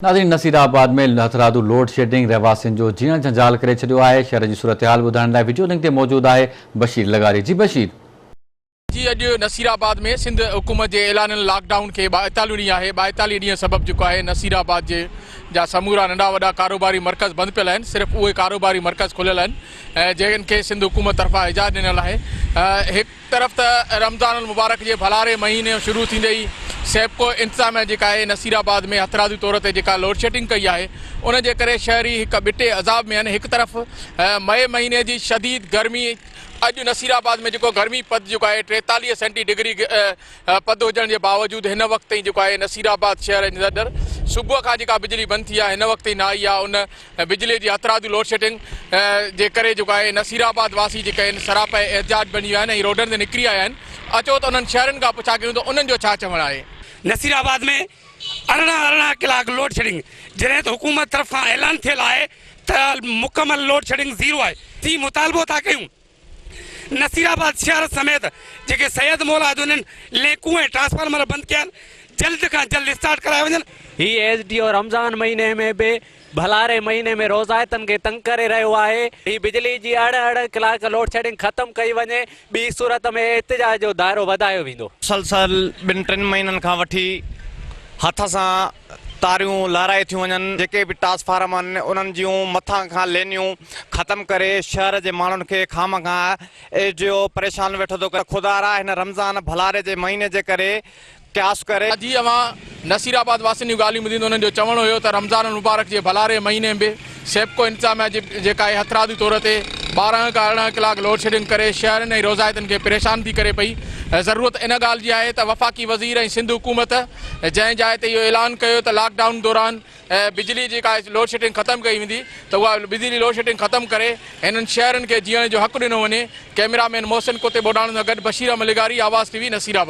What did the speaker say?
नाज़रीन, नसीराबाद में हथरादू load shedding रहवासियुनि जो जीअण झंझाल करे छॾियो आहे। शहर जी सूरत हाल ॿुधाइण लाइ वीडियो लिंक ते मौजूदु आहे बशीर लगारी। जी बशीर। जी अॼु नसीराबाद में सिंध हुकूमत जे ऐलान लॉकडाउन के 42 ॾींहं आहे। 42 ॾींहं सबबि जेको आहे नसीराबाद जे जा समूरा नंढा वॾा कारोबारी मर्कज़ बंदि पियल आहिनि। सिर्फ़ु उहे कारोबारी मर्कज़ खुलियल आहिनि जिन खे सिंध हुकूमत तरफ़ां इजाज़त ॾिनल आहे। हिकु तरफ़ त रमज़ान मुबारक जे भलारे महीने शुरू थींदे ई सेबको इंतज़ामिया जेका आहे नसीराबाद में हथरादू तौर ते जेका लोड शेडिंग कई आहे उन जे करे शहरी हिकु बिटे अज़ाब में आहिनि। हिकु तरफ़ मई महीने जी शदीद गर्मी, अॼु नसीराबाद में जेको गर्मी पद जेको आहे 43 सेंटीडिग्री पद हुजण जे बावजूदि हिन वक़्तु ताईं जेको आहे नसीराबाद शहर जे अंदरि सुबुह खां जेका बिजली बंदि थी आहे हिन वक़्तु ताईं न आई आहे। उन बिजलीअ जी हथरादू लोड शेडिंग जे करे जेको आहे नसीराबाद वासी जेके आहिनि सराप एहतिजाज बणी विया आहिनि ऐं रोडनि ते निकिरी आया आहिनि। अचो त उन्हनि शहरनि खां पुछा कयूं त उन्हनि जो छा चवणु आहे। नसीराबाद में 18 कलाक लोड शेडिंग जॾहिं त हुकूमत तरफ़ां ऐलान थियल आहे त मुकमल लोड शेडिंग ज़ीरो आहे। थी मुतालबो था कयूं नसीराबाद शहर समेत जेके सैयद मौलाद उन्हनि लेकूं ऐं ट्रांसफार्मर बंदि कया आहिनि जल्द खां जल्द स्टार्ट कराए वञनि। ही एसडीओ रमज़ान महीने में भी भलारे महीने में रोज़ायतन के तंग करे रहियो आहे। ही बिजली जी 18 कलाक लोड शेडिंग ख़त्म कई वञे, ॿी सूरत में एहतिजाज जो दायरो वधायो वेंदो। मुसलसल 2-3 महीननि खां वठी हथ सां तारियूं लाराए थियूं वञनि। जेके बि ट्रांसफार्म आहिनि उन्हनि जूं मथां खां लेनियूं ख़त्म करे शहर जे माण्हुनि खे खामखां जो परेशान वेठो थो करे। खुदारा हिन रमज़ान भलारे जे महीने जे करे क्यास करे जी अवां नसीराबाद वासियुनि जूं ॻाल्हियूं ॿुधी उन्हनि जो चवणु हुयो त रमज़ान मुबारक जे भलारे महीने में सेबको इंतज़ामिया जेका आहे हथरादू तौर ते 12 खां 18 कलाक लोड शेडिंग करे शहरनि ऐं रोज़ायतनि खे परेशान थी करे पई। ज़रूरत इन ॻाल्हि जी आहे त वफ़ाक़ी वज़ीर ऐं सिंध हुकूमत जंहिं जाइ ते इहो ऐलान कयो त लॉकडाउन दौरान बिजली जेका लोड शेडिंग ख़त्म कई वेंदी त उहा बिजली लोड शेडिंग ख़त्म करे हिननि शहरनि खे जीअण जो हक़ु ॾिनो वञे। कैमरामैन मोहसिन कोते बोडाण सां गॾु बशीर अहमद लगारी, आवाज़ टीवी, नसीराबाद।